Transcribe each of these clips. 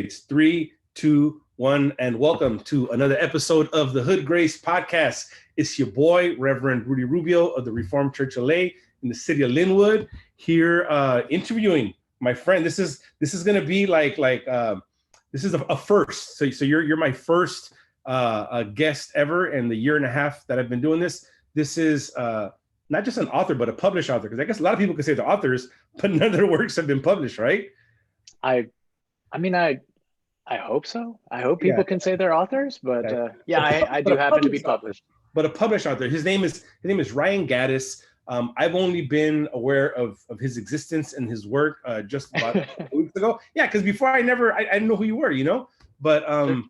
It's 3, 2, 1, and welcome to another episode of the Hood Grace Podcast. It's your boy, Reverend Rudy Rubio of the Reformed Church LA in the city of Lynwood, here interviewing my friend. This is gonna be this is a first. So you're my first guest ever in the year and a half that I've been doing this. This is not just an author, but a published author, because I guess a lot of people can say they're authors, but none of their works have been published, right? I hope so. I hope people can say they're authors, but I do happen to be published. But a published author. His name is Ryan Gattis. I've only been aware of his existence and his work just about weeks ago. Yeah, because before I didn't know who you were, you know. But Sure.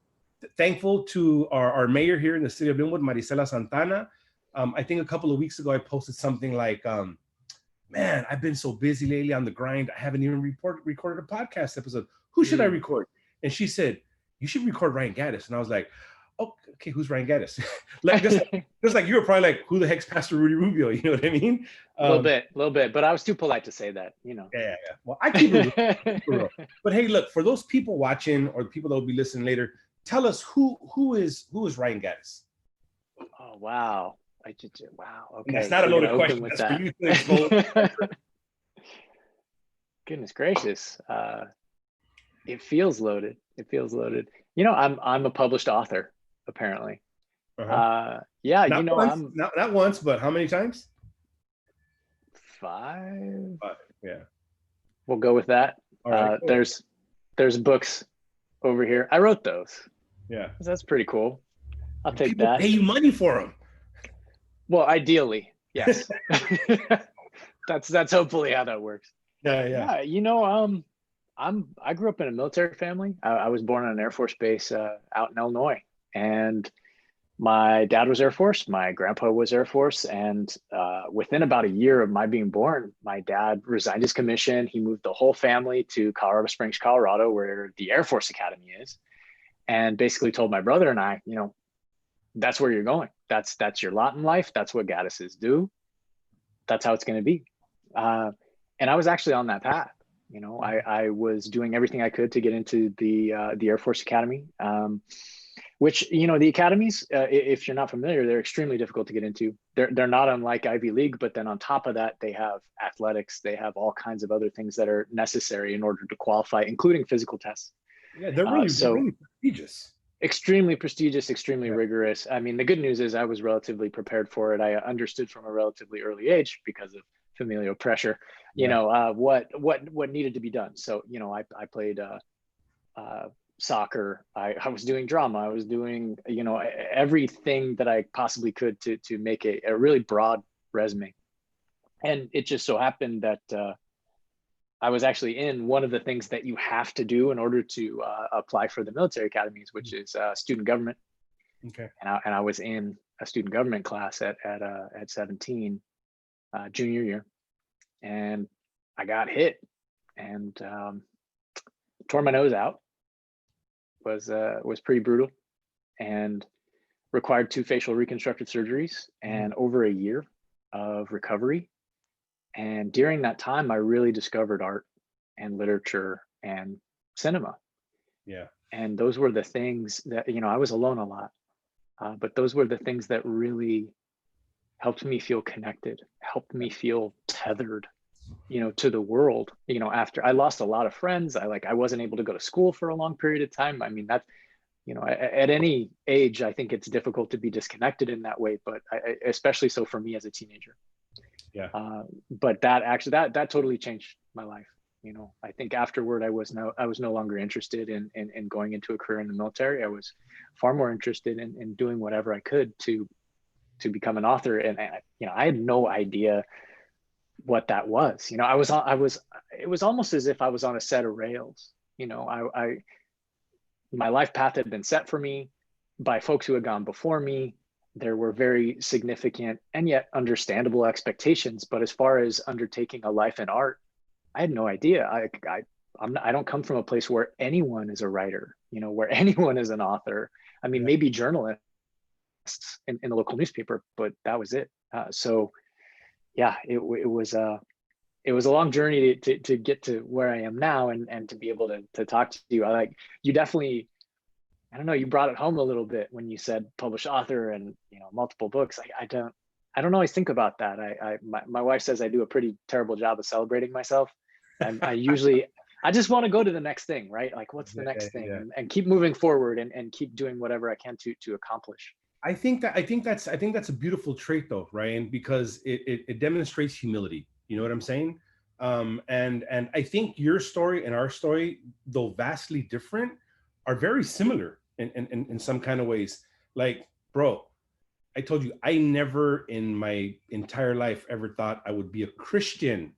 Thankful to our mayor here in the city of Lynwood, Maricela Santana. I think a couple of weeks ago I posted something like, man, I've been so busy lately on the grind. I haven't even recorded a podcast episode. Who should I record? And she said, you should record Ryan Gattis. And I was like, oh, okay, who's Ryan Gattis? just like you were probably like, who the heck's Pastor Rudy Rubio? You know what I mean? A little bit, but I was too polite to say that, you know. Yeah. Well, I keep it real. But hey, look, for those people watching or the people that will be listening later, tell us who is Ryan Gattis? Oh, wow. Wow. Okay. That's not a loaded question. That's for you to expose. Goodness gracious. It feels loaded. You know, I'm a published author, apparently. Uh-huh. Yeah, not you know, once, not once, but how many times? 5. Yeah. We'll go with that. All right, cool. There's books over here. I wrote those. Yeah. That's pretty cool. I'll take People that. pay you money for them. Well, ideally, yes. That's hopefully how that works. Yeah. You know, I grew up in a military family. I was born on an Air Force base out in Illinois, and my dad was Air Force. My grandpa was Air Force, and within about a year of my being born, my dad resigned his commission. He moved the whole family to Colorado Springs, Colorado, where the Air Force Academy is, and basically told my brother and I, you know, that's where you're going. That's your lot in life. That's what Gattises do. That's how it's going to be. And I was actually on that path. You know, I was doing everything I could to get into the Air Force Academy, which, you know, the academies, if you're not familiar, they're extremely difficult to get into. They're not unlike Ivy League, but then on top of that, they have athletics. They have all kinds of other things that are necessary in order to qualify, including physical tests. Yeah, they're really prestigious. Extremely prestigious, extremely rigorous. I mean, the good news is I was relatively prepared for it. I understood from a relatively early age, because of familial pressure, you know, what needed to be done. So, you know, I played soccer. I was doing drama. I was doing, you know, everything that I possibly could to make a really broad resume. And it just so happened that I was actually in one of the things that you have to do in order to apply for the military academies, which is student government. Okay. And I was in a student government class at 17, junior year, and I got hit and tore my nose out. Was pretty brutal, and required 2 facial reconstructive surgeries and over a year of recovery. And during that time, I really discovered art and literature and cinema. Yeah. And those were the things that, you know, I was alone a lot, but those were the things that really helped me feel connected, helped me feel tethered, you know, to the world. You know, after I lost a lot of friends, I wasn't able to go to school for a long period of time. I mean, that's, you know, at any age, I think it's difficult to be disconnected in that way, but especially so for me as a teenager. Yeah. But that totally changed my life. You know, I think afterward, I was no longer interested in going into a career in the military. I was far more interested in doing whatever I could to become an author. And you know, I had no idea what that was. You know, it was almost as if I was on a set of rails. You know, my life path had been set for me by folks who had gone before me. There were very significant and yet understandable expectations. But as far as undertaking a life in art, I had no idea. I don't come from a place where anyone is a writer, you know, where anyone is an author. I mean, maybe journalists in the local newspaper, but that was it. So yeah, it was it was a long journey to get to where I am now, and to be able to talk to you. You definitely, I don't know, you brought it home a little bit when you said published author and, multiple books. I don't always think about that. My wife says I do a pretty terrible job of celebrating myself. And I just want to go to the next thing, right? Like, what's the next thing? Yeah. And keep moving forward, and keep doing whatever I can to accomplish. I think that's a beautiful trait though, Ryan, because it demonstrates humility. You know what I'm saying? And I think your story and our story, though vastly different, are very similar in some kind of ways. Like, bro, I told you, I never in my entire life ever thought I would be a Christian,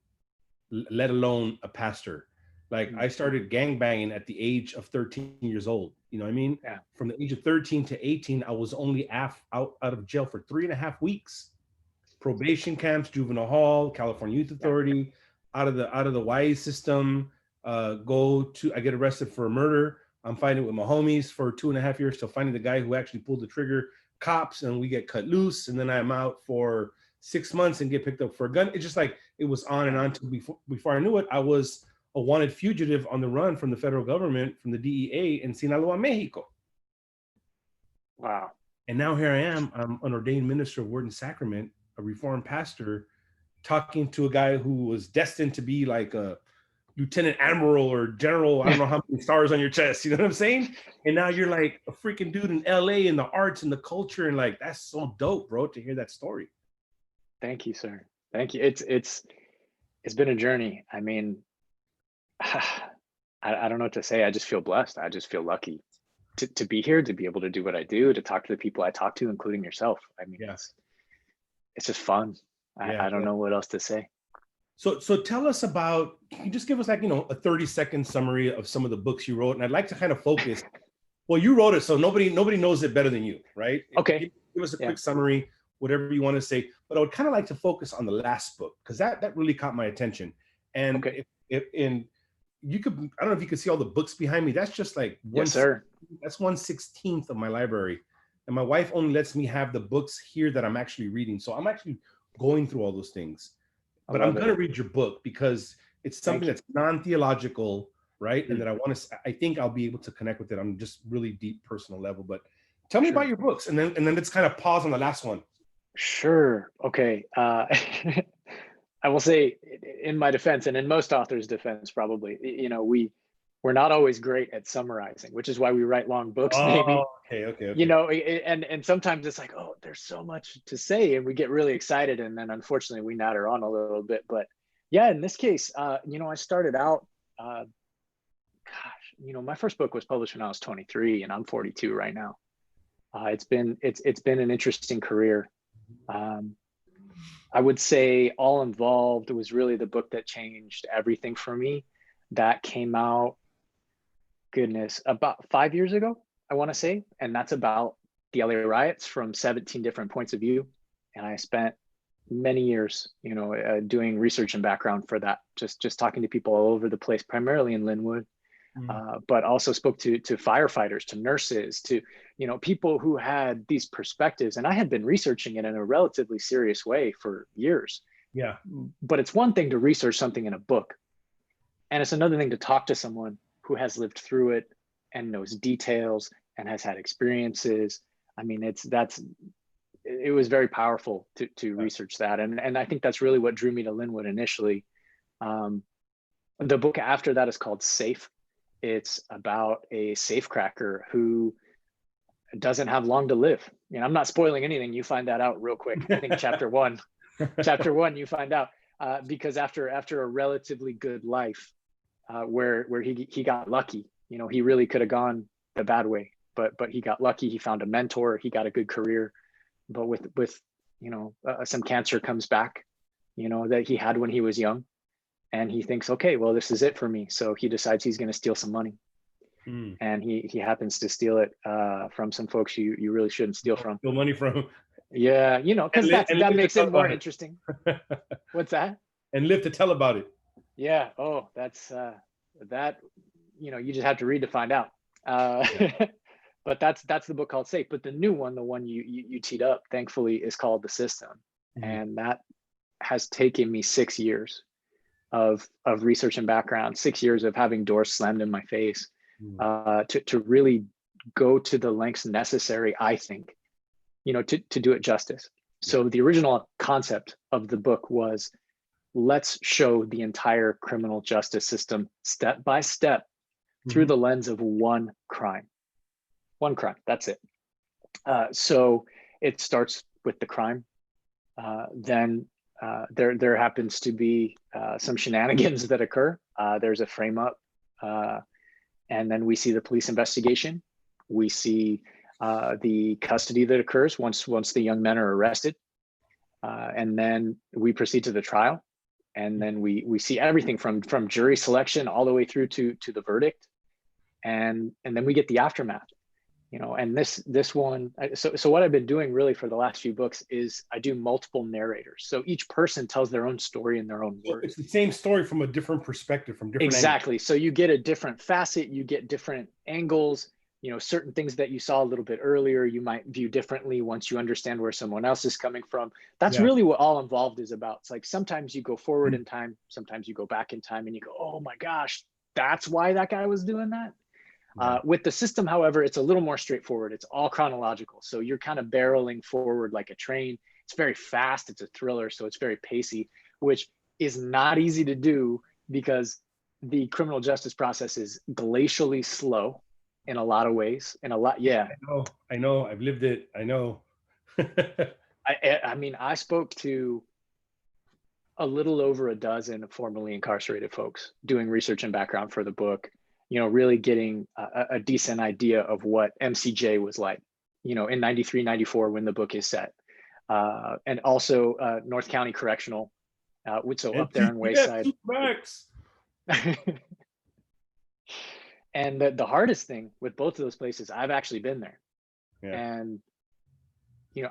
let alone a pastor. Like, I started gangbanging at the age of 13 years old. You know what I mean? Yeah. From the age of 13 to 18, I was only out of jail for 3.5 weeks. Probation camps, juvenile hall, California Youth Authority, out of the YA system. I get arrested for a murder. I'm fighting with my homies for 2.5 years till finding the guy who actually pulled the trigger, cops, and we get cut loose. And then I'm out for 6 months and get picked up for a gun. It's just like, it was on and on till before I knew it, I was a wanted fugitive on the run from the federal government, from the DEA in Sinaloa, Mexico. Wow. And now here I am. I'm an ordained minister of Word and Sacrament, a Reformed pastor, talking to a guy who was destined to be like a lieutenant admiral or general. I don't know how many stars on your chest. You know what I'm saying? And now you're like a freaking dude in LA in the arts and the culture. And like, that's so dope, bro, to hear that story. Thank you, sir. Thank you. It's been a journey. I mean, I don't know what to say. I just feel blessed. I just feel lucky to be here, to be able to do what I do, to talk to the people I talk to, including yourself. I mean, it's just fun. I don't know what else to say. So tell us about, can you just give us like, a 30-second summary of some of the books you wrote? And I'd like to kind of focus, well, you wrote it, so nobody knows it better than you, right? Okay. Give us a quick summary, whatever you want to say, but I would kind of like to focus on the last book, because that really caught my attention. And if you could, I don't know if you can see all the books behind me. That's just like yes, sir. That's 1/16 of my library. And my wife only lets me have the books here that I'm actually reading. So I'm actually going through all those things. But I'm going to read your book because it's something that's non-theological, right? And that I think I'll be able to connect with it on just really deep personal level. But tell me about your books, and then let's kind of pause on the last one. Sure. Okay. I will say, in my defense, and in most authors' defense, probably, we're not always great at summarizing, which is why we write long books. Maybe. Okay. And sometimes it's like, oh, there's so much to say, and we get really excited, and then unfortunately we natter on a little bit. But yeah, in this case, I started out. My first book was published when I was 23, and I'm 42 right now. It's been an interesting career. I would say All Involved was really the book that changed everything for me. That came out, about 5 years ago, I want to say. And that's about the LA riots from 17 different points of view. And I spent many years, doing research and background for that, just talking to people all over the place, primarily in Lynwood. But also spoke to firefighters, to nurses, to people who had these perspectives. And I had been researching it in a relatively serious way for years. Yeah. But it's one thing to research something in a book, and it's another thing to talk to someone who has lived through it and knows details and has had experiences. I mean, it was very powerful to research that, and I think that's really what drew me to Lynwood initially. The book after that is called Safe. It's about a safecracker who doesn't have long to live. I'm not spoiling anything. You find that out real quick. I think chapter one, you find out, because after a relatively good life, where he got lucky, he really could have gone the bad way, but he got lucky. He found a mentor. He got a good career, but with some cancer comes back, that he had when he was young. And he thinks, okay, well, this is it for me. So he decides he's going to steal some money. And he happens to steal it from some folks you really shouldn't steal from. Steal money from. Yeah, because that makes it more interesting. What's that? And live to tell about it. Yeah. Oh, that's that. You just have to read to find out. But that's the book called Safe. But the new one, the one you teed up, thankfully, is called The System, and that has taken me 6 years of research and background, 6 years of having doors slammed in my face, to really go to the lengths necessary, I think, to do it justice. So the original concept of the book was, let's show the entire criminal justice system step by step through the lens of one crime. One crime, that's it. So it starts with the crime. Then there happens to be some shenanigans that occur. There's a frame up, and then we see the police investigation. We see the custody that occurs once the young men are arrested, and then we proceed to the trial, and then we see everything from jury selection all the way through to the verdict, and then we get the aftermath. And this one, so what I've been doing really for the last few books is I do multiple narrators. So each person tells their own story in their own words. It's the same story from a different perspective, from different Exactly. angles. So you get a different facet, you get different angles. Certain things that you saw a little bit earlier, you might view differently once you understand where someone else is coming from. That's really what All Involved is about. It's like sometimes you go forward in time, sometimes you go back in time, and you go, oh my gosh, that's why that guy was doing that. With the system, however, it's a little more straightforward. It's all chronological. So you're kind of barreling forward like a train. It's very fast. It's a thriller. So it's very pacey, which is not easy to do because the criminal justice process is glacially slow in a lot of ways. I know. I've lived it. I know. I mean, I spoke to a little over a dozen formerly incarcerated folks doing research and background for the book. Really getting a decent idea of what MCJ was like, in 93, 94 when the book is set. And also North County Correctional, so up there in Wayside. And the hardest thing with both of those places, I've actually been there. And,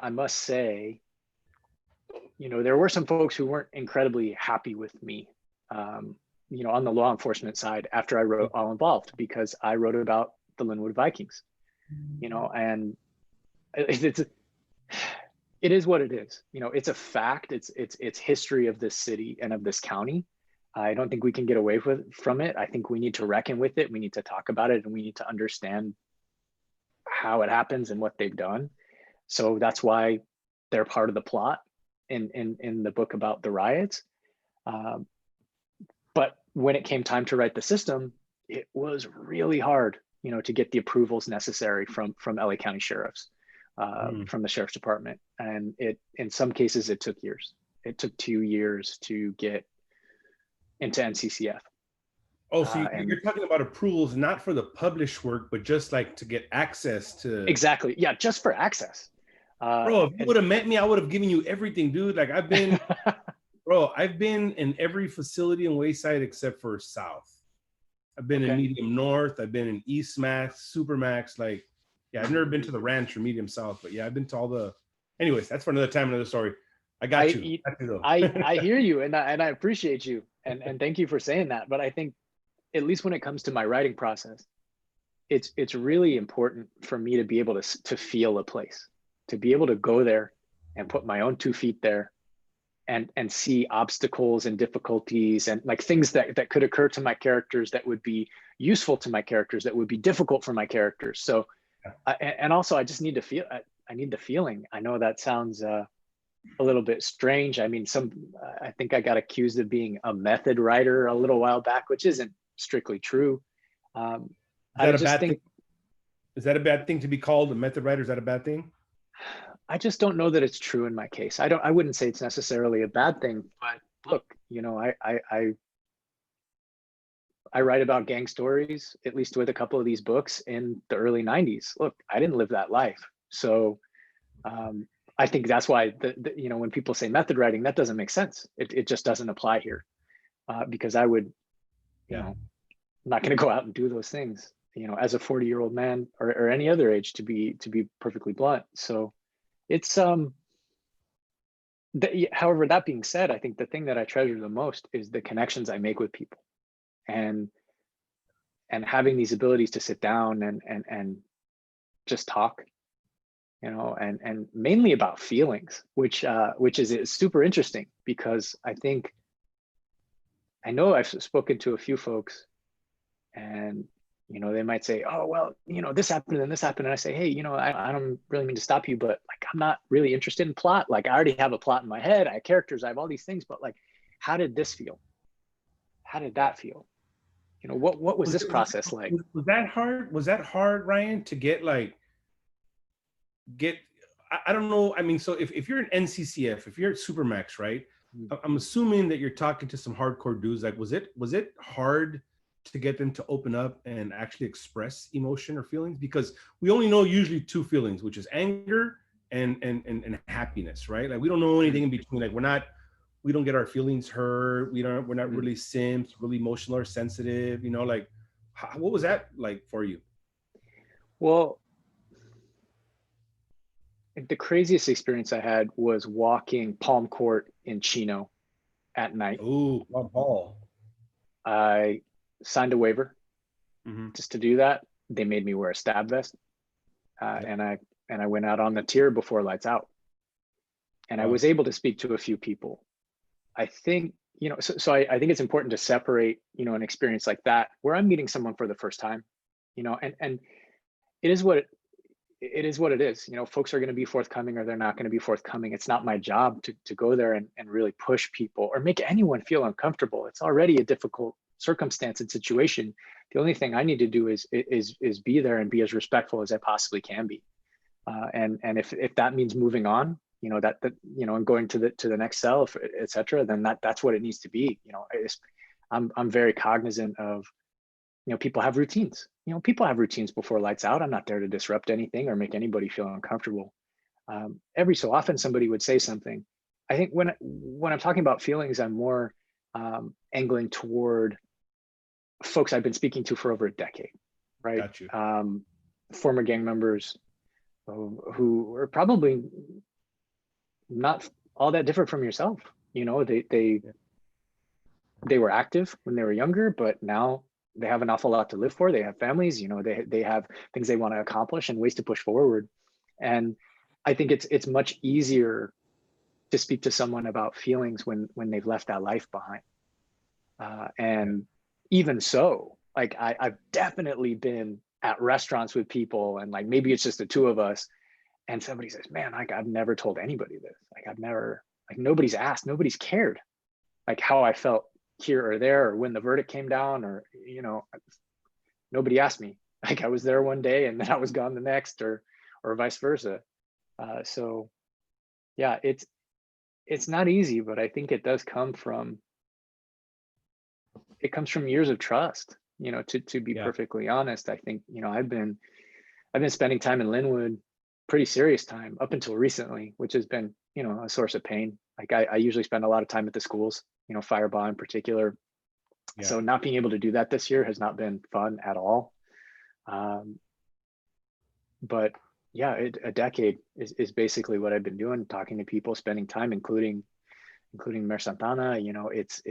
I must say, there were some folks who weren't incredibly happy with me. On the law enforcement side, after I wrote All Involved, because I wrote about the Lynwood Vikings, and it is what it is. It's a fact. It's history of this city and of this county. I don't think we can get away from it. I think we need to reckon with it. We need to talk about it, and we need to understand how it happens and what they've done. So that's why they're part of the plot in the book about the riots. But when it came time to write the system, it was really hard, to get the approvals necessary from LA County sheriffs, from the sheriff's department. And in some cases, it took years. It took 2 years to get into NCCF. Oh, so you're talking about approvals, not for the published work, but just like to get access to. Exactly. Yeah, just for access. Bro, if you would have met me, I would have given you everything, dude. Like I've been... Bro, I've been in every facility in Wayside except for South. I've been in Medium North. I've been in East Max, Super Max. Like, I've never been to the Ranch or Medium South, but I've been to all the. Anyways, that's for another time, another story. I got you. I hear you, and I appreciate you, and thank you for saying that. But I think, at least when it comes to my writing process, it's really important for me to be able to feel a place, to be able to go there and put my own 2 feet there. And see obstacles and difficulties and like things that could occur to my characters that would be useful to my characters, that would be difficult for my characters. So, and also I just need to feel, I need the feeling. I know that sounds a little bit strange. I mean, I think I got accused of being a method writer a little while back, which isn't strictly true. Is that a bad thing to be called a method writer? Is that a bad thing? I just don't know that it's true in my case. I wouldn't say it's necessarily a bad thing, but look, I write about gang stories, at least with a couple of these books in the early 90s. Look, I didn't live that life. So I think that's why when people say method writing, that doesn't make sense. It just doesn't apply here, because I would, I'm not going to go out and do those things, as a 40-year-old man or any other age, to be perfectly blunt. So it's however, that being said, I think the thing that I treasure the most is the connections I make with people, and having these abilities to sit down and just talk, and mainly about feelings, which is super interesting, because I think I know I've spoken to a few folks, and they might say, oh, well, this happened and this happened. And I say, hey, I don't really mean to stop you, but like, I'm not really interested in plot. Like, I already have a plot in my head. I have characters, I have all these things, but like, how did this feel? How did that feel? What was this process like? Was that hard? Was that hard, Ryan, to get I don't know. I mean, so if you're an NCCF, if you're at Supermax, right? I'm assuming that you're talking to some hardcore dudes. Like, was it hard to get them to open up and actually express emotion or feelings? Because we only know usually two feelings, which is anger and happiness, right? Like, we don't know anything in between. Like, we don't get our feelings hurt. We're not really simps, really emotional or sensitive. Like, what was that like for you? Well, the craziest experience I had was walking Palm Court in Chino at night. Oh, Paul. I signed a waiver just to do that. They made me wear a stab vest, and I went out on the tier before lights out, and I was able to speak to a few people. I think so I think it's important to separate an experience like that where I'm meeting someone for the first time, and it is what it is what it is. Folks are going to be forthcoming or they're not going to be forthcoming. It's not my job to go there and really push people or make anyone feel uncomfortable. It's already a difficult circumstance and situation. The only thing I need to do is be there and be as respectful as I possibly can be. And if that means moving on, that and going to the next cell, et cetera, then that's what it needs to be. I'm very cognizant of, people have routines. People have routines before lights out. I'm not there to disrupt anything or make anybody feel uncomfortable. Every so often somebody would say something. I think when I'm talking about feelings, I'm more angling toward folks I've been speaking to for over a decade, right? Got you. Former gang members who are probably not all that different from yourself. They were active when they were younger, but now they have an awful lot to live for. They have families, they have things they want to accomplish and ways to push forward. And I think it's much easier to speak to someone about feelings when they've left that life behind. And even so, like I've definitely been at restaurants with people, and like maybe it's just the two of us, and somebody says, "Man, like I've never told anybody this. Like nobody's asked, nobody's cared, like how I felt here or there, or when the verdict came down, or nobody asked me. Like I was there one day and then I was gone the next, or vice versa." So yeah, it's not easy, but I think it does come from years of trust. To be perfectly honest, I think I've been spending time in Lynwood, pretty serious time up until recently, which has been a source of pain. Like I usually spend a lot of time at the schools, Firebaugh in particular. Yeah. So not being able to do that this year has not been fun at all. But yeah, a decade is basically what I've been doing, talking to people, spending time, including Mayor Santana. It's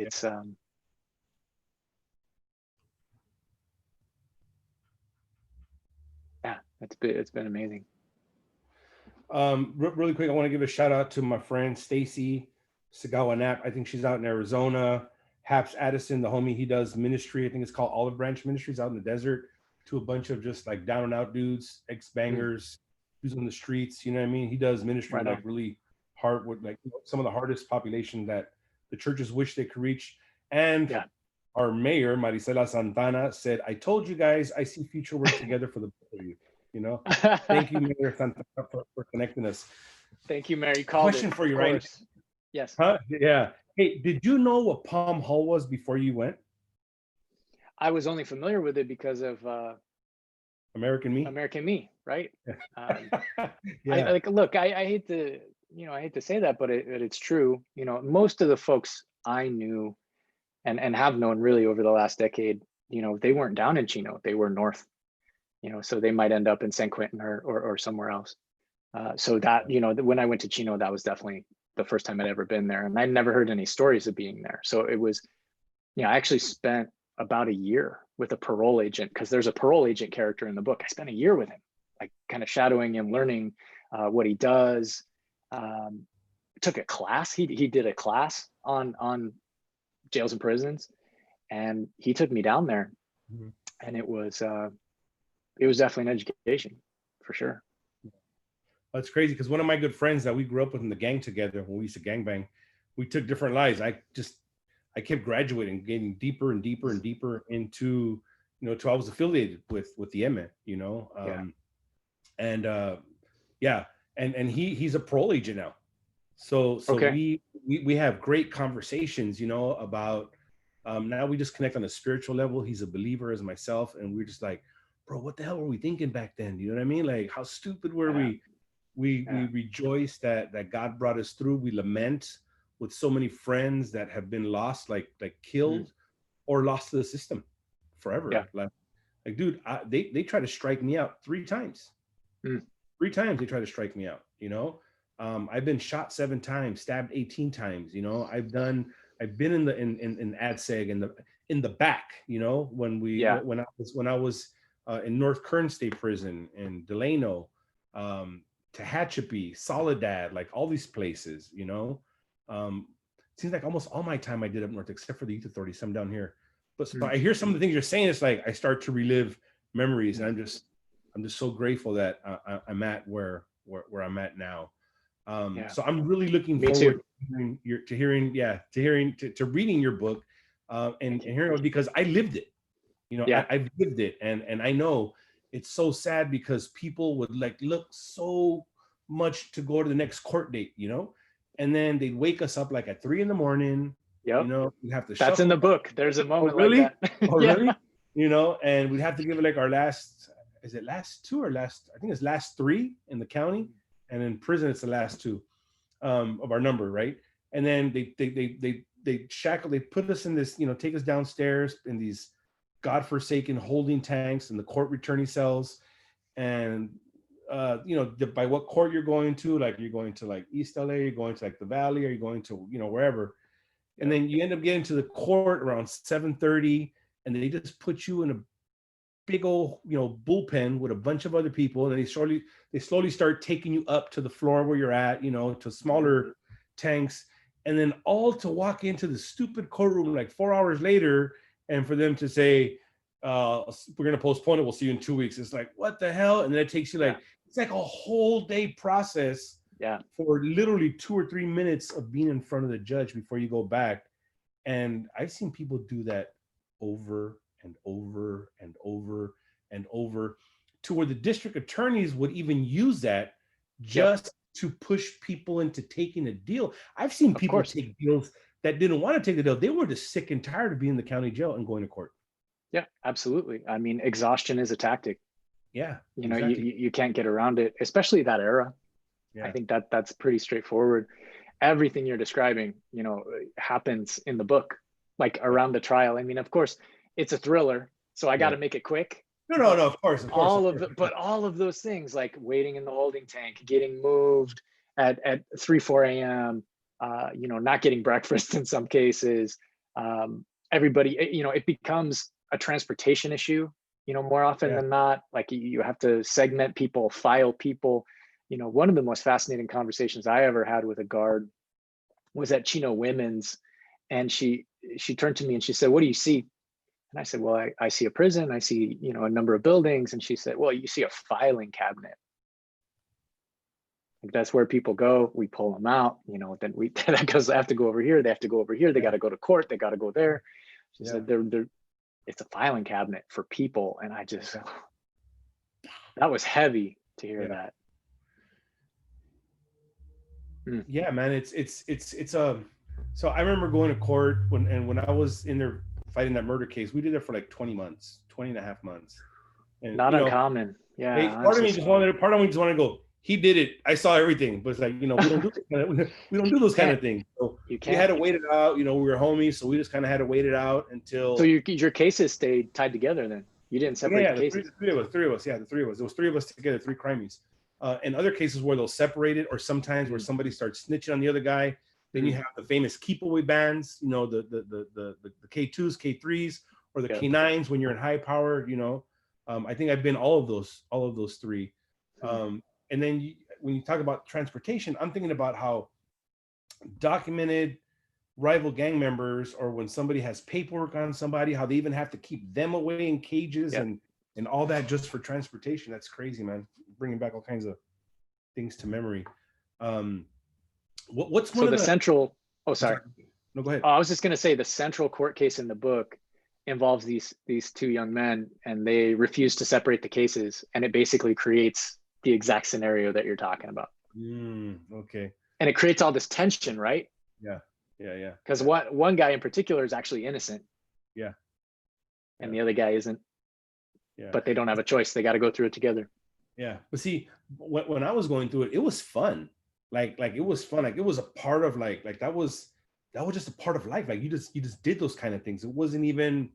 yeah, it's been amazing. Really quick, I want to give a shout out to my friend Stacy Sagawa Knapp. I think she's out in Arizona. Haps Addison, the homie, he does ministry. I think it's called Olive Branch Ministries, out in the desert, to a bunch of just like down and out dudes, ex-bangers, who's on the streets. You know what I mean? He does ministry right, like really hard with like some of the hardest population that the churches wish they could reach. And our mayor, Marisela Santana, said, "I told you guys, I see future work together for the both of you." Thank you, Mayor Santana, for connecting us. Thank you, Mayor. You called Question for you, right? Yes. Huh? Yeah. Hey, did you know what Palm Hall was before you went? I was only familiar with it because of American Me. American Me, right? Yeah. Look, I hate to, I hate to say that, but it's true. Most of the folks I knew and have known really over the last decade, they weren't down in Chino, they were north. So they might end up in San Quentin or somewhere else. So that, when I went to Chino, that was definitely the first time I'd ever been there. And I'd never heard any stories of being there. So it was, I actually spent about a year with a parole agent, because there's a parole agent character in the book. I spent a year with him, like kind of shadowing him, learning what he does. Took a class. He did a class on jails and prisons. And he took me down there, and it was definitely an education for sure. That's crazy, because one of my good friends that we grew up with in the gang together, when we used to gangbang, we took different lives. I kept graduating, getting deeper and deeper and deeper into, till I was affiliated with the MN, and he's a parole agent now. So Okay. we have great conversations, about, now we just connect on a spiritual level. He's a believer as myself, and we're just like, bro, what the hell were we thinking back then? You know what I mean? Like, how stupid were we? We rejoice that God brought us through. We lament with so many friends that have been lost, like killed or lost to the system forever. Like dude, they try to strike me out 3 times. 3 times they try to strike me out. I've been shot 7 times, stabbed 18 times. I've been in ADSEG in the back. When I was in North Kern State Prison, in Delano, Tehachapi, Soledad, like all these places. Seems like almost all my time I did up north, except for the youth authority, some down here. But so I hear some of the things you're saying. It's like I start to relive memories, and I'm just so grateful that I'm at where I'm at now. So I'm really looking forward to reading your book, and hearing it, because I lived it. I've lived it, and I know it's so sad, because people would look so much to go to the next court date, and then they'd wake us up like at 3 a.m. Yep. We have to. That's in the book. There's a moment really? like that. Oh, really? And we'd have to give it like our last. Is it last 2 or last? I think it's last 3 in the county, and in prison it's the last 2 of our number, right? And then they shackle. They put us in this, take us downstairs in these godforsaken holding tanks in the court returning cells, and by what court you're going to, like you're going to like East LA, you're going to like the Valley, or you're going to wherever, and then you end up getting to the court around 7:30, and they just put you in a big old bullpen with a bunch of other people, and they slowly start taking you up to the floor where you're at, to smaller tanks, and then all to walk into the stupid courtroom like 4 hours later, and for them to say, we're going to postpone it, we'll see you in 2 weeks. It's like, what the hell? And then it takes you it's like a whole day process for literally 2 or 3 minutes of being in front of the judge before you go back. And I've seen people do that over and over and over and over, to where the district attorneys would even use that just to push people into taking a deal. I've seen people take deals that didn't want to take the deal. They were just sick and tired of being in the county jail and going to court. Yeah, absolutely. I mean, exhaustion is a tactic. Yeah. You can't get around it, especially that era. Yeah. I think that's pretty straightforward. Everything you're describing, happens in the book, like around the trial. I mean, of course, it's a thriller, so I got to make it quick. No, of course. But all of those things, like waiting in the holding tank, getting moved at 3, 4 a.m., not getting breakfast in some cases. Everybody, it becomes a transportation issue, more often than not. Like you have to segment people, file people. One of the most fascinating conversations I ever had with a guard was at Chino Women's, and she turned to me and she said, "What do you see?" And I said, "Well, I see a prison. I see, a number of buildings." And she said, "Well, you see a filing cabinet. Like that's where people go. We pull them out, then that goes, they have to go over here. They have to go over here. They got to go to court. They got to go there." She said, it's a filing cabinet for people. And I just, that was heavy to hear that. Yeah, man. So I remember going to court when I was in there fighting that murder case. We did it for like 20 and a half months. And, not uncommon. Yeah. Part of me just wanted to go, he did it. I saw everything, but it's like, we don't do those kind of things. So we had to wait it out. We were homies, so we just kind of had to wait it out until. So your cases stayed tied together then. You didn't separate the cases. Three of us. Yeah, the 3 of us. There was 3 of us together, 3 crimies. And other cases where they'll separate it, or sometimes where somebody starts snitching on the other guy. Then you have the famous keep away bands. The K2s, K3s, or the K9s when you're in high power. I think I've been all of those 3. And then when you talk about transportation, I'm thinking about how documented rival gang members, or when somebody has paperwork on somebody, how they even have to keep them away in cages Yeah. and all that just for transportation. That's crazy, man. Bringing back all kinds of things to memory. What's one So of the the? central, oh, sorry. No, go ahead. I was just going to say the central court case in the book involves these two young men, and they refuse to separate the cases, and it basically creates the exact scenario that you're talking about. Okay. And it creates all this tension, right? Yeah. Because one guy in particular is actually innocent. Yeah. And the other guy isn't. Yeah. But they don't have a choice. They got to go through it together. Yeah. But see, when I was going through it, it was fun. Like it was fun. Like it was a part of like that was just a part of life. Like you just did those kind of things. It wasn't even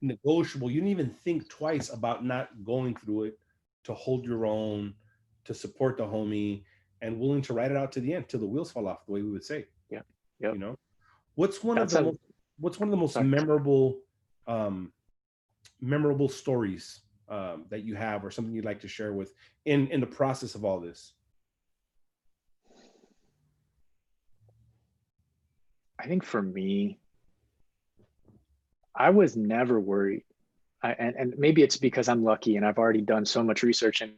negotiable. You didn't even think twice about not going through it, to hold your own, to support the homie, and willing to ride it out to the end till the wheels fall off, the way we would say. Yeah. Yep. You know, what's one of the most sorry. memorable stories that you have, or something you'd like to share with in the process of all this? I think for me, I was never worried. And maybe it's because I'm lucky and I've already done so much research in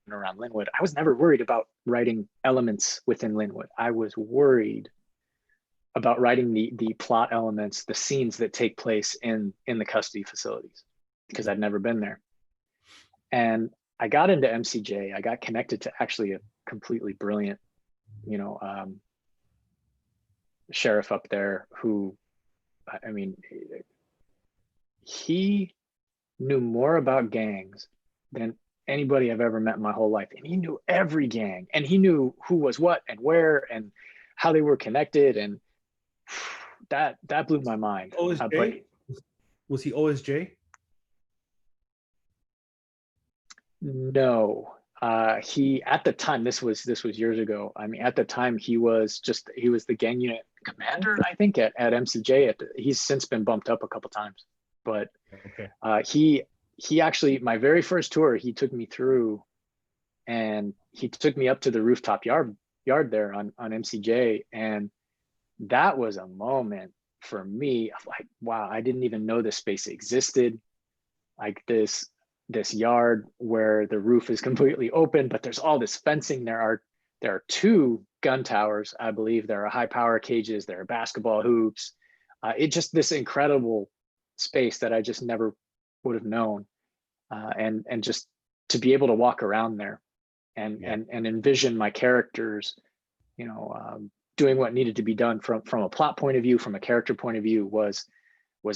and around Lynwood. I was never worried about writing elements within Lynwood. I was worried about writing the plot elements, the scenes that take place in the custody facilities, because I'd never been there. And I got into MCJ. I got connected to actually a completely brilliant, sheriff up there who, I mean, he knew more about gangs than anybody I've ever met in my whole life. And he knew every gang, and he knew who was what and where and how they were connected. And that blew my mind. OSJ? Was he OSJ? No. He, at the time, this was years ago. I mean, at the time he was the gang unit commander, I think, at MCJ. He's since been bumped up a couple times, but he actually, my very first tour, he took me through, and he took me up to the rooftop yard there on MCJ, and that was a moment for me of like, wow, I didn't even know this space existed. Like this yard where the roof is completely open, but there's all this fencing. There are two gun towers, I believe. There are high power cages. There are basketball hoops. It's just this incredible space that I just never would have known. And just to be able to walk around there and envision my characters, doing what needed to be done from a plot point of view, from a character point of view, was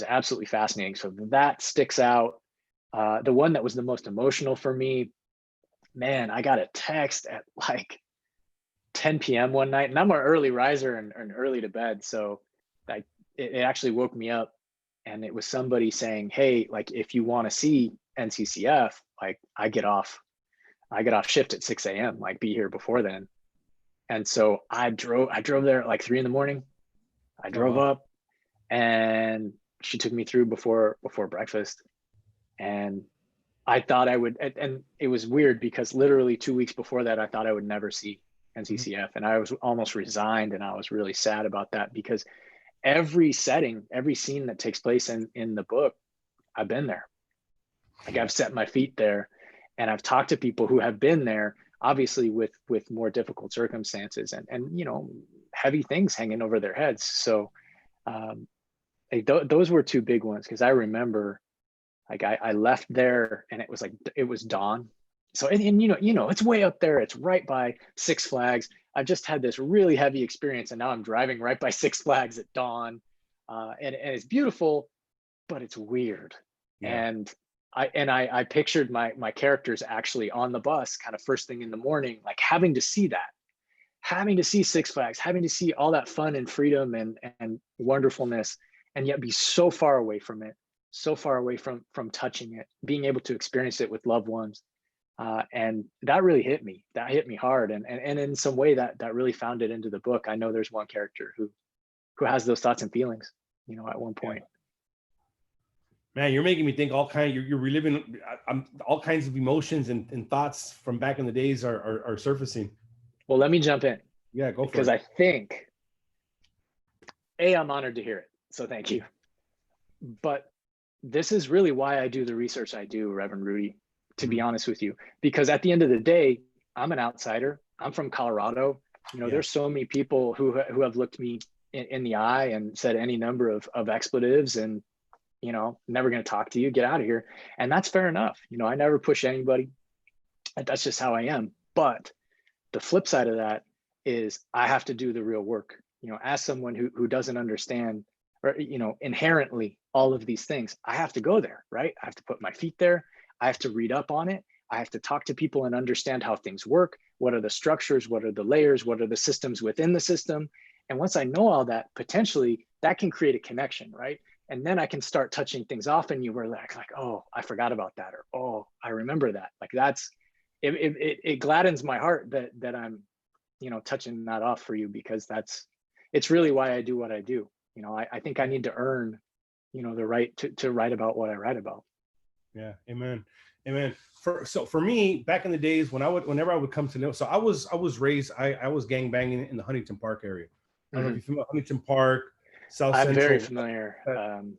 absolutely fascinating. So that sticks out. The one that was the most emotional for me, man, I got a text at like 10 p.m. one night, and I'm an early riser and early to bed. So it actually woke me up, and it was somebody saying, hey, like, if you want to see NCCF, like I get off shift at 6 a.m. like be here before then. And so I drove there at like 3 a.m. I drove up, and she took me through before breakfast. And I thought I would, and it was weird because literally 2 weeks before that, I thought I would never see NCCF. And I was almost resigned, and I was really sad about that, because every setting, every scene that takes place in the book, I've been there. Like I've set my feet there, and I've talked to people who have been there, obviously with more difficult circumstances and heavy things hanging over their heads. So those were two big ones, because I remember, like I left there and it was dawn. So and it's way up there. It's right by Six Flags. I've just had this really heavy experience, and now I'm driving right by Six Flags at dawn, and it's beautiful, but it's weird. Yeah. And I pictured my characters actually on the bus, kind of first thing in the morning, like having to see Six Flags, having to see all that fun and freedom and wonderfulness, and yet be so far away from it. So far away from touching it, being able to experience it with loved ones. And that really hit me. That hit me hard. And in some way that really found it into the book. I know there's one character who has those thoughts and feelings, at one point. Man, you're making me think you're reliving all kinds of emotions and thoughts from back in the days are surfacing. Well, let me jump in. Yeah, go for it. Because I think I'm honored to hear it. So thank you. But this is really why I do the research I do, Reverend Rudy, to be honest with you, because at the end of the day, I'm an outsider. I'm from Colorado. There's so many people who have looked me in the eye and said any number of expletives and, never going to talk to you, get out of here. And that's fair enough. I never push anybody. That's just how I am. But the flip side of that is I have to do the real work, as someone who doesn't understand or, inherently all of these things. I have to go there, right? I have to put my feet there. I have to read up on it. I have to talk to people and understand how things work. What are the structures? What are the layers? What are the systems within the system? And once I know all that, potentially that can create a connection, right? And then I can start touching things off and you were like, oh, I forgot about that. Or, oh, I remember that. Like it gladdens my heart that I'm, touching that off for you, because it's really why I do what I do. I think I need to earn, the right to write about what I write about. Yeah. Amen. For me, back in the days whenever I would come to know, so I was raised, I was gang banging in the Huntington Park area. I don't know if you're familiar with Huntington Park, South I'm Central. very familiar.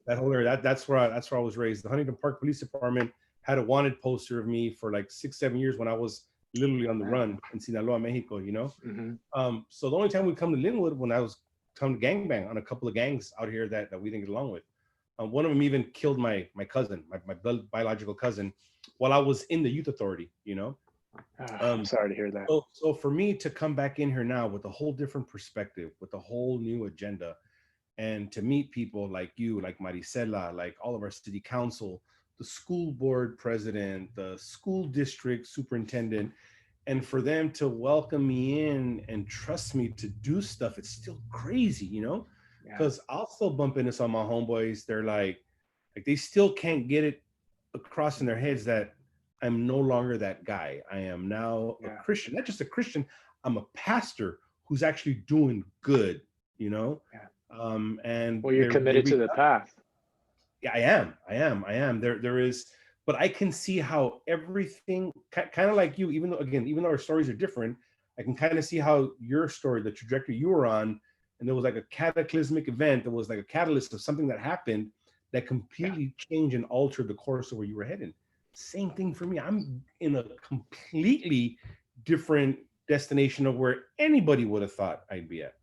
That whole area, that's where I was raised. The Huntington Park Police Department had a wanted poster of me for like 6-7 years when I was literally on the run in Sinaloa, Mexico, So the only time we come to Lynwood when I was come to gangbang on a couple of gangs out here that we didn't get along with. One of them even killed my cousin, my biological cousin, while I was in the youth authority, I'm sorry to hear that. So for me to come back in here now with a whole different perspective, with a whole new agenda, and to meet people like you, like Maricela, like all of our city council, the school board president, the school district superintendent, and for them to welcome me in and trust me to do stuff, it's still crazy, because I'll still bump into some of my homeboys. They're like they still can't get it across in their heads that I'm no longer that guy. I am now a Christian, not just a Christian. I'm a pastor who's actually doing good, and well, you're committed to the path. Yeah, I am. There is, but I can see how everything, kind of like you, even though our stories are different, I can kind of see how your story, the trajectory you were on, and there was like a cataclysmic event. There was like a catalyst of something that happened that completely changed and altered the course of where you were heading. Same thing for me. I'm in a completely different destination of where anybody would have thought I'd be at.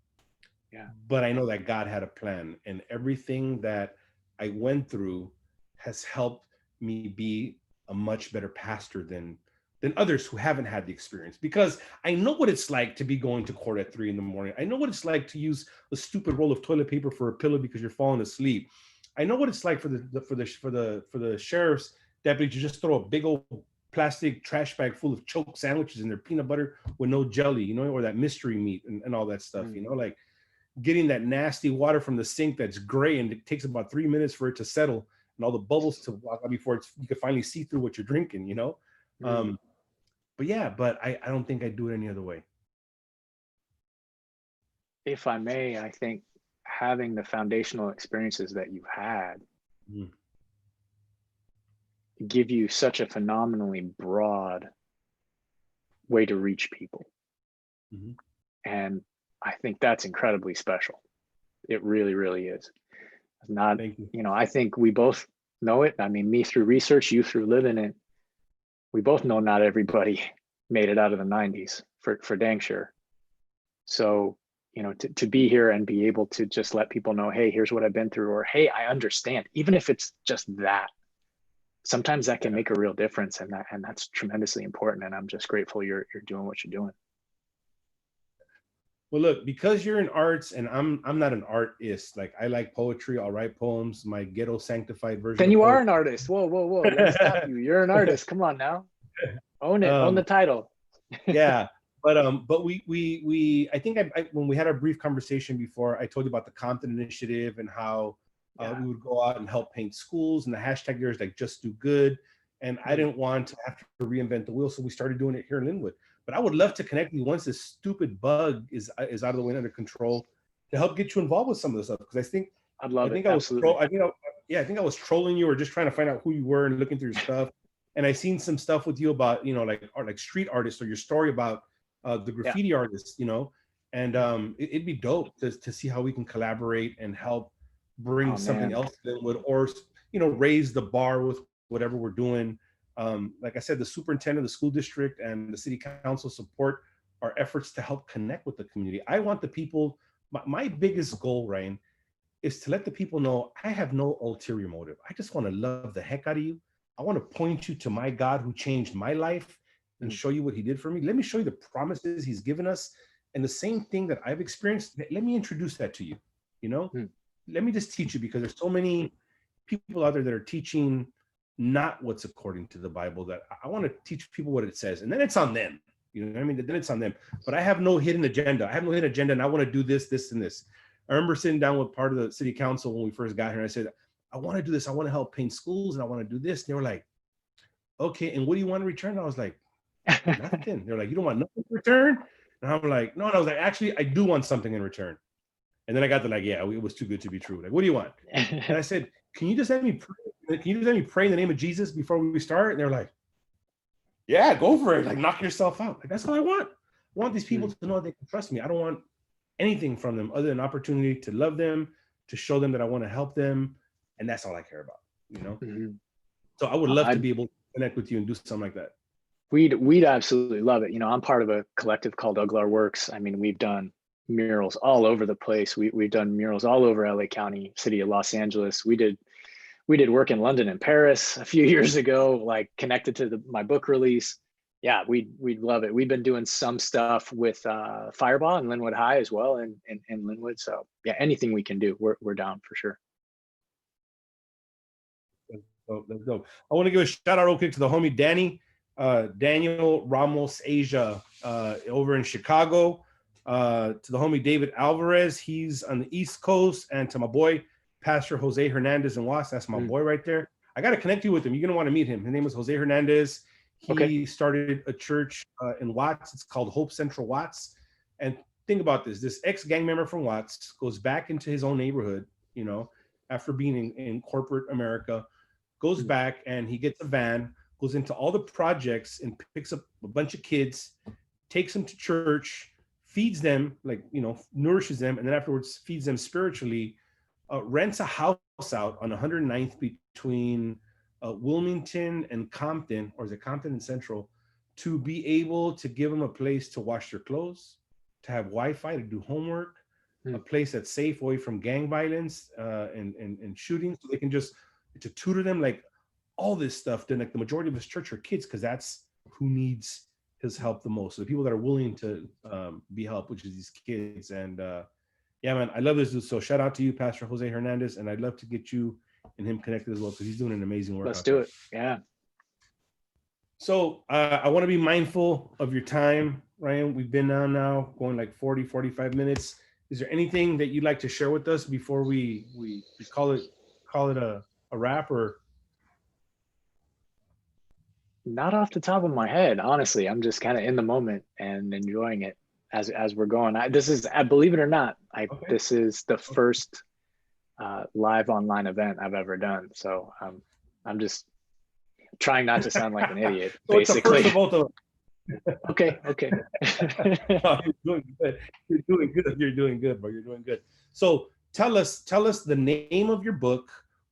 Yeah. But I know that God had a plan, and everything that I went through has helped me be a much better pastor than others who haven't had the experience, because I know what it's like to be going to court at 3 a.m. I know what it's like to use a stupid roll of toilet paper for a pillow because you're falling asleep. I know what it's like for the sheriff's deputy to just throw a big old plastic trash bag full of choke sandwiches in their peanut butter with no jelly, or that mystery meat and all that stuff, like getting that nasty water from the sink that's gray and it takes about 3 minutes for it to settle and all the bubbles to walk out before you can finally see through what you're drinking, but I don't think I'd do it any other way. If I may, I think having the foundational experiences that you've had give you such a phenomenally broad way to reach people. And I think that's incredibly special. It really, really is. Not, I think we both know it. I mean, me through research, you through living it. We both know not everybody made it out of the 90s for dang sure. So, to be here and be able to just let people know, hey, here's what I've been through, or hey, I understand, even if it's just that. Sometimes that can make a real difference, and that's tremendously important. And I'm just grateful you're doing what you're doing. Well, look, because you're in arts and I'm not an artist. Like, I like poetry. I'll write poems. My ghetto sanctified version. Then you are an artist. Whoa. Let me stop you. You're an artist. Come on now. Own it. Own the title. Yeah. But we I think I when we had our brief conversation before, I told you about the Compton Initiative and how we would go out and help paint schools, and the hashtag there is like just do good. And I didn't want to have to reinvent the wheel, so we started doing it here in Lynwood. But I would love to connect you once this stupid bug is out of the way, under control, to help get you involved with some of this stuff. Because I think I was trolling you or just trying to find out who you were and looking through your stuff. And I seen some stuff with you about like street artists, or your story about the graffiti artists, And it'd be dope to see how we can collaborate and help bring Oh something man. else to Lynwood, or raise the bar with whatever we're doing. Like I said, the superintendent, the school district, and the city council support our efforts to help connect with the community. I want the people. My biggest goal, Ryan, is to let the people know I have no ulterior motive. I just want to love the heck out of you. I want to point you to my God who changed my life and Mm, show you what he did for me. Let me show you the promises he's given us. And the same thing that I've experienced, let me introduce that to you. You know, mm, let me just teach you, because there's so many people out there that are teaching not what's according to the Bible, that I want to teach people what it says. And then it's on them. You know what I mean? Then it's on them. But I have no hidden agenda. I have no hidden agenda, and I want to do this, this, and this. I remember sitting down with part of the city council when we first got here, and I said, I want to do this. I want to help paint schools, and I want to do this. And they were like, okay, and what do you want in return? I was like, nothing. They're like, you don't want nothing in return? And I'm like, no. And I was like, actually, I do want something in return. And then I got to like, yeah, it was too good to be true. Like, what do you want? And I said, can you just let me pray? Can you just let me pray in the name of Jesus before we start? And they're like, yeah, go for it. Like, knock yourself out. Like, that's all I want. I want these people to know they can trust me. I don't want anything from them other than opportunity to love them, to show them that I want to help them. And that's all I care about, you know? Mhm. So I would love to I'd be able to connect with you and do something like that. We'd absolutely love it. You know, I'm part of a collective called Uglar Works. I mean, we've done murals all over the place. We've done murals all over LA County, city of Los Angeles. We did work in London and Paris a few years ago, like connected to my book release. Yeah, we'd love it. We've been doing some stuff with Fireball and Lynwood High as well, in Lynwood. So yeah, anything we can do, we're down for sure. So let's go. I want to give a shout out real quick to the homie Danny, Daniel Ramos Asia, over in Chicago. To the homie David Alvarez, he's on the East Coast, and to my boy Pastor Jose Hernandez in Watts. That's my boy right there. I got to connect you with him. You're gonna want to meet him. His name is Jose Hernandez. Okay. He started a church in Watts. It's called Hope Central Watts. And think about this: this ex-gang member from Watts goes back into his own neighborhood, after being in corporate America, goes back and he gets a van, goes into all the projects and picks up a bunch of kids, takes them to church, feeds them, nourishes them, and then afterwards feeds them spiritually, rents a house out on 109th between Wilmington and Compton, or is it Compton and Central, to be able to give them a place to wash their clothes, to have Wi-Fi, to do homework, a place that's safe away from gang violence and shootings, so they can just to tutor them, like all this stuff. Then, like, the majority of his church are kids, because that's who needs his help the most. So the people that are willing to be helped, which is these kids. And yeah, man, I love this dude. So shout out to you, Pastor Jose Hernandez, and I'd love to get you and him connected as well, because he's doing an amazing work. Let's do it. Yeah. So I want to be mindful of your time, Ryan. We've been on now going like 40, 45 minutes. Is there anything that you'd like to share with us before we call it a wrap? Or Not off the top of my head, honestly. I'm just kind of in the moment and enjoying it as we're going. This is, believe it or not, this is the first live online event I've ever done. So I'm just trying not to sound like an idiot, so basically. It's the first of both of them. Okay. No, you're doing good. You're doing good, bro. You're doing good. So tell us the name of your book,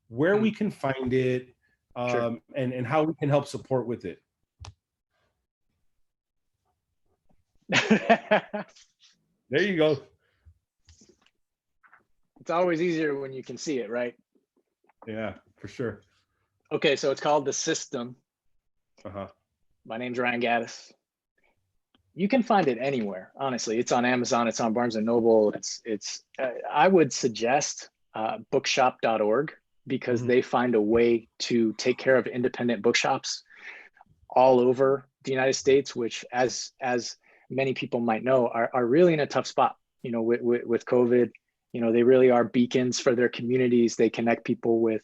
where we can find it, Sure. and how we can help support with it. There you go. It's always easier when you can see it, right? Yeah, for sure. Okay, so it's called The System. Uh-huh. My name's Ryan Gattis. You can find it anywhere, honestly. It's on Amazon, it's on Barnes and Noble. It's I would suggest bookshop.org, because they find a way to take care of independent bookshops all over the United States, which, as many people might know, are really in a tough spot, with COVID. They really are beacons for their communities. They connect people with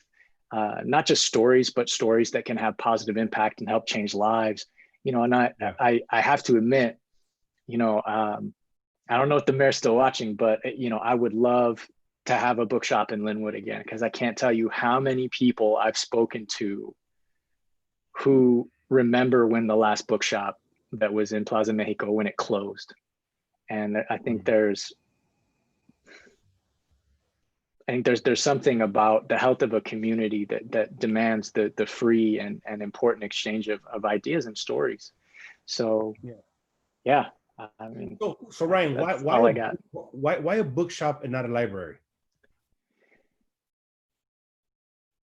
not just stories, but stories that can have positive impact and help change lives. And I have to admit, I don't know if the mayor's still watching, but I would love to have a bookshop in Lynwood again, because I can't tell you how many people I've spoken to who remember when the last bookshop that was in Plaza Mexico, when it closed. And I think there's something about the health of a community that demands the free and important exchange of ideas and stories. So yeah, I mean, so Ryan, that's all I got. Why a bookshop and not a library?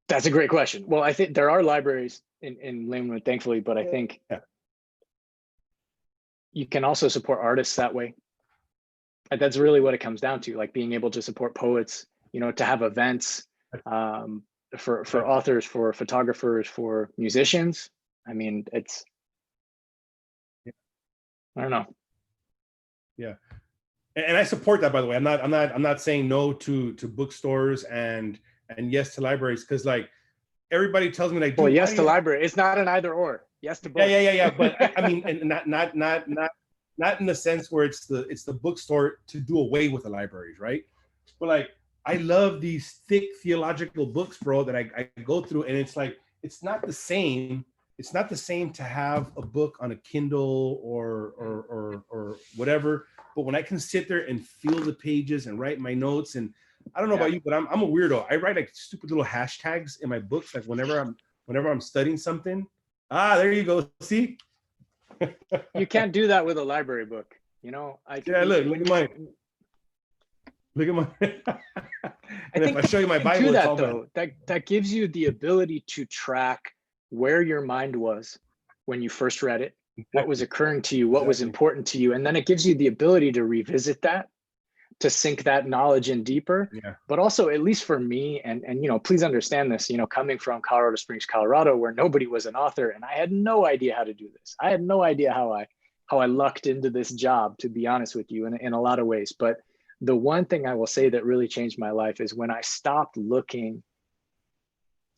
That's a great question. Well, I think there are libraries in Lynwood, thankfully, but I think you can also support artists that way. And that's really what it comes down to, like being able to support poets, to have events for authors, for photographers, for musicians. I mean, it's, I don't know. Yeah. And I support that, by the way. I'm not saying no to bookstores and yes to libraries, because like everybody tells me like, well, yes to library. It's not an either or. Yes to both. Yeah. But I mean, and not in the sense where it's the bookstore to do away with the libraries, right? But like I love these thick theological books, bro, that I go through, and it's like it's not the same. It's not the same to have a book on a Kindle or whatever. But when I can sit there and feel the pages and write my notes, and I don't know about you, but I'm a weirdo. I write like stupid little hashtags in my books, like whenever I'm studying something. There you go. See? You can't do that with a library book. Look at mine. Look at mine. And if I show you my Bible, do that though. That gives you the ability to track where your mind was when you first read it, what was occurring to you, what was important to you, and then it gives you the ability to revisit that, to sink that knowledge in deeper. But also, at least for me, and please understand this, coming from Colorado Springs, Colorado, where nobody was an author, and I had no idea how to do this. I had no idea how I lucked into this job, to be honest with you, in a lot of ways. But the one thing I will say that really changed my life is when I stopped looking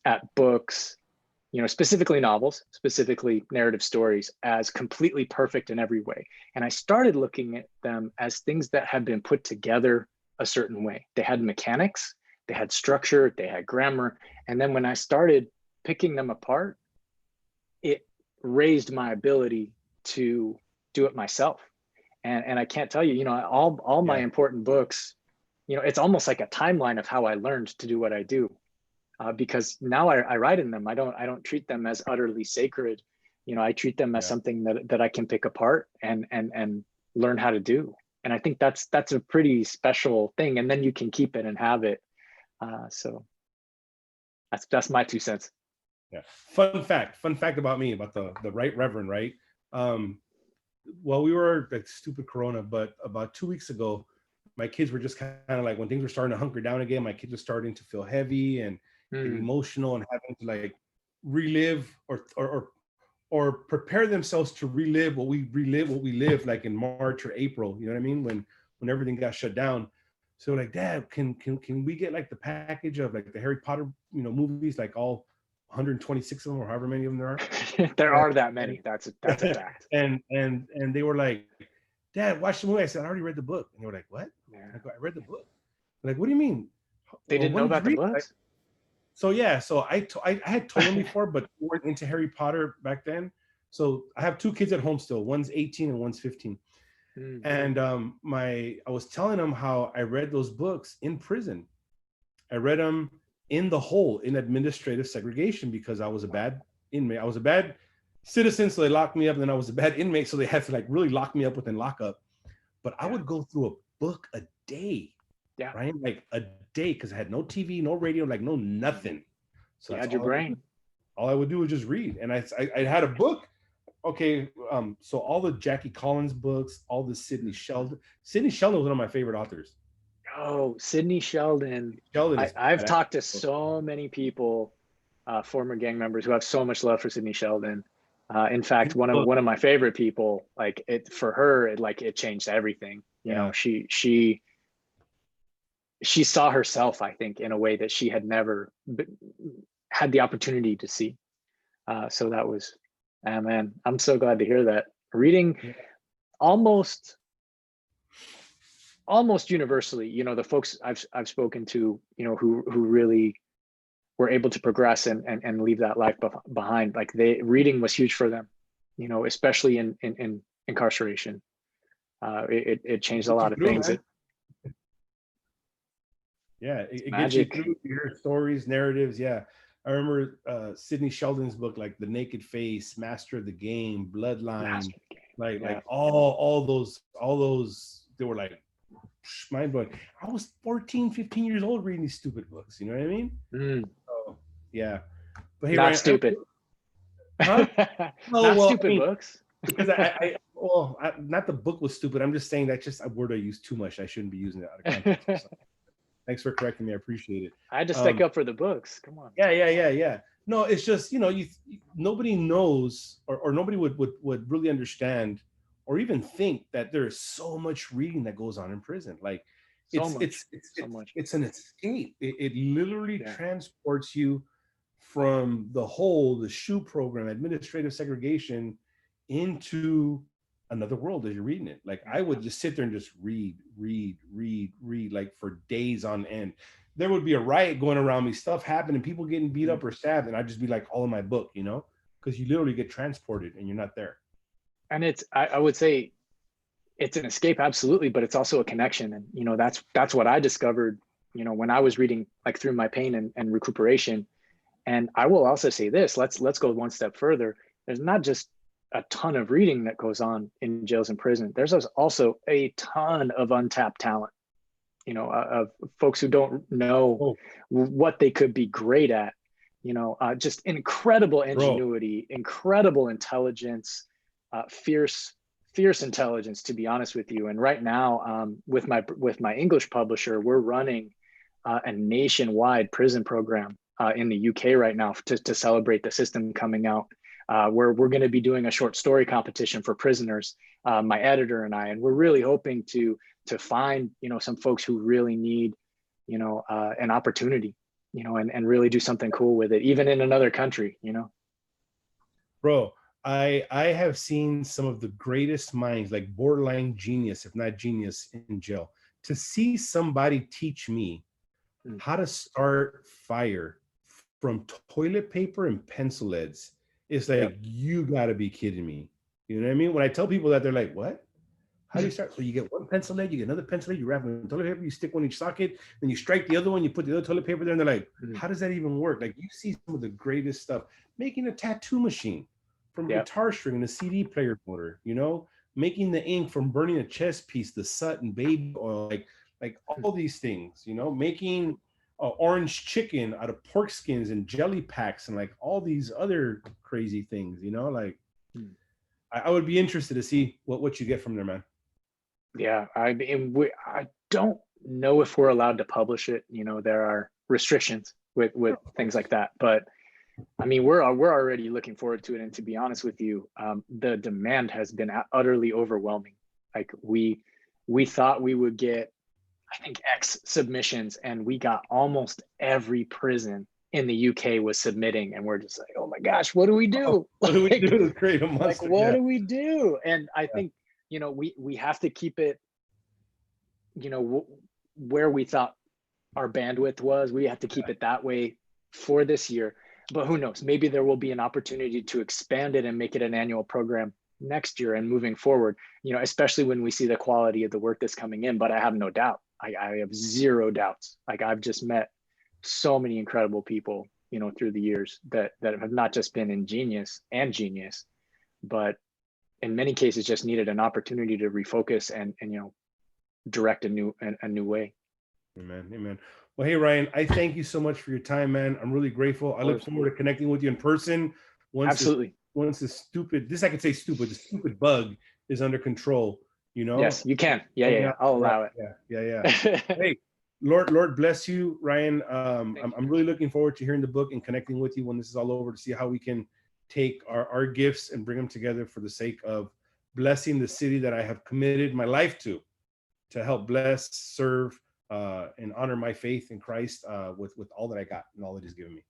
at books, specifically novels, specifically narrative stories, as completely perfect in every way. And I started looking at them as things that had been put together a certain way. They had mechanics, they had structure, they had grammar. And then when I started picking them apart, it raised my ability to do it myself. And I can't tell you, all my important books, it's almost like a timeline of how I learned to do what I do. Because now I write in them. I don't treat them as utterly sacred. I treat them as something that I can pick apart and learn how to do. And I think that's a pretty special thing. And then you can keep it and have it. So that's my 2 cents. Yeah. Fun fact about me, about the Right Reverend, right? Well, we were like stupid Corona, but about 2 weeks ago, my kids were just kind of like, when things were starting to hunker down again, my kids were starting to feel heavy and emotional and having to like relive or prepare themselves to relive what we lived like in March or April, you know what I mean, when everything got shut down. So like, Dad, can we get like the package of like the Harry Potter movies, like all 126 of them or however many of them there are? There are that many. That's a fact. and they were like, Dad, watch the movie. I said, I already read the book. And they were like, what? I go, I read the book. I'm like, what do you mean? They didn't know about the books? So I had told them before, but we weren't into Harry Potter back then. So I have 2 kids at home still. One's 18 and one's 15. And I was telling them how I read those books in prison. I read them in the hole, in administrative segregation, because I was a bad inmate. I was a bad citizen, so they locked me up. And then I was a bad inmate, so they had to like really lock me up within lockup. But I would go through a book a day. Yeah. Right? Like a day, because I had no TV, no radio, like no nothing. So you had your brain. All I would do was just read. And I had a book. Okay, so all the Jackie Collins books, all the Sidney Sheldon. Sidney Sheldon was one of my favorite authors. Oh, Sidney Sheldon. I've talked to so many people, former gang members, who have so much love for Sidney Sheldon. In fact, one of my favorite people, like it for her, it changed everything. You know, she saw herself, I think, in a way that she had never had the opportunity to see. So that was, man, I'm so glad to hear that. Reading almost universally, the folks I've spoken to, who really were able to progress and leave that life behind, like reading was huge for them, especially in incarceration. It changed a lot of things. It gets you Magic. through your stories, narratives. Yeah. I remember Sidney Sheldon's book, like The Naked Face, Master of the Game, Bloodline, like all those, they were like mind blowing. I was 14, 15 years old reading these stupid books. You know what I mean? So, yeah. But hey, not Ryan, stupid. Huh? Not stupid books. Because not the book was stupid. I'm just saying that's just a word I use too much. I shouldn't be using it out of context. Thanks for correcting me. I appreciate it. I had to stick up for the books. Come on. Yeah. No, it's just, nobody knows or nobody would really understand or even think that there is so much reading that goes on in prison. Like it's an escape. It literally transports you from the SHU program, administrative segregation, into another world as you're reading it. Like I would just sit there and just read like for days on end. There would be a riot going around me, stuff happening, people getting beat up or stabbed, and I'd just be like all in my book, because you literally get transported and you're not there. And I would say it's an escape, absolutely, but it's also a connection. And that's what I discovered, when I was reading, like through my pain and recuperation. And I will also say this, let's go one step further. There's not just a ton of reading that goes on in jails and prison. There's also a ton of untapped talent, of folks who don't know what they could be great at, just incredible ingenuity, incredible intelligence, fierce intelligence, to be honest with you. And right now, with my English publisher, we're running a nationwide prison program in the UK right now to celebrate the system coming out. Where we're going to be doing a short story competition for prisoners, my editor and I, and we're really hoping to find, some folks who really need, an opportunity, and really do something cool with it, even in another country, Bro, I have seen some of the greatest minds, like borderline genius, if not genius, in jail. To see somebody teach me how to start fire from toilet paper and pencil heads, it's like, you gotta be kidding me. You know what I mean? When I tell people that, they're like, what? How do you start? So you get one pencil lead, you get another pencil lead, you wrap it in toilet paper, you stick one in each socket, then you strike the other one, you put the other toilet paper there, and they're like, how does that even work? Like, you see some of the greatest stuff. Making a tattoo machine from a guitar string and a CD player motor, making the ink from burning a chess piece, the Sutton baby oil, like all these things, making orange chicken out of pork skins and jelly packs and like all these other crazy things, I would be interested to see what you get from there, man. Yeah, I don't know if we're allowed to publish it. There are restrictions with things like that, but I mean, we're already looking forward to it. And to be honest with you, the demand has been utterly overwhelming. Like we thought we would get, I think, X submissions, and we got almost every prison in the UK was submitting, and we're just like, oh my gosh, what do we do? What do we do to create a monster? Like, what do we do? And I think, we have to keep it, where we thought our bandwidth was. We have to keep it that way for this year. But who knows? Maybe there will be an opportunity to expand it and make it an annual program next year and moving forward, especially when we see the quality of the work that's coming in. But I have no doubt. I have zero doubts. Like, I've just met so many incredible people, through the years that have not just been ingenious and genius, but in many cases just needed an opportunity to refocus and direct a new way. Amen. Well, hey, Ryan, I thank you so much for your time, man. I'm really grateful. I look forward to connecting with you in person. Absolutely. Once the stupid bug is under control, Yes, you can. Yeah. I'll allow it. Yeah. Hey, Lord bless you, Ryan. I'm really looking forward to hearing the book and connecting with you when this is all over, to see how we can take our gifts and bring them together for the sake of blessing the city that I have committed my life to help bless, serve, and honor my faith in Christ with all that I got and all that He's given me.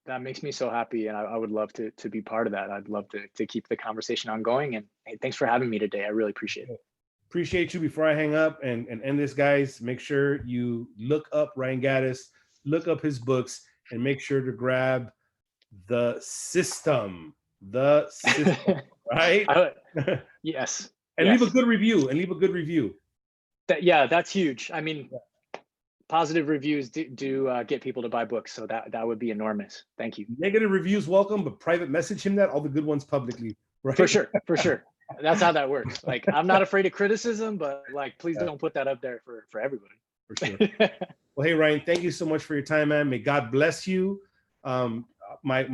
That makes me so happy, and I would love to be part of that. I'd love to keep the conversation ongoing. And hey, thanks for having me today. I really appreciate it. Appreciate you. Before I hang up and end this, guys, make sure you look up Ryan Gattis, look up his books, and make sure to grab The System. Right? Yes. And Yes. leave a good review. That's huge. I mean, positive reviews do get people to buy books, so that would be enormous. Thank you. Negative reviews welcome, but private message him that, all the good ones publicly. Right? For sure. That's how that works. Like, I'm not afraid of criticism, but like, please don't put that up there for everybody. For sure. Well, hey Ryan, thank you so much for your time, man. May God bless you. My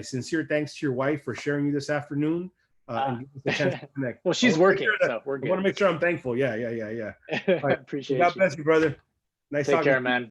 sincere thanks to your wife for sharing you this afternoon. And give us a chance to connect. Well, she's working, so we're good. I want to make sure I'm thankful. Yeah. All right. Appreciate God bless you, brother. Nice Take talking care, to you. man.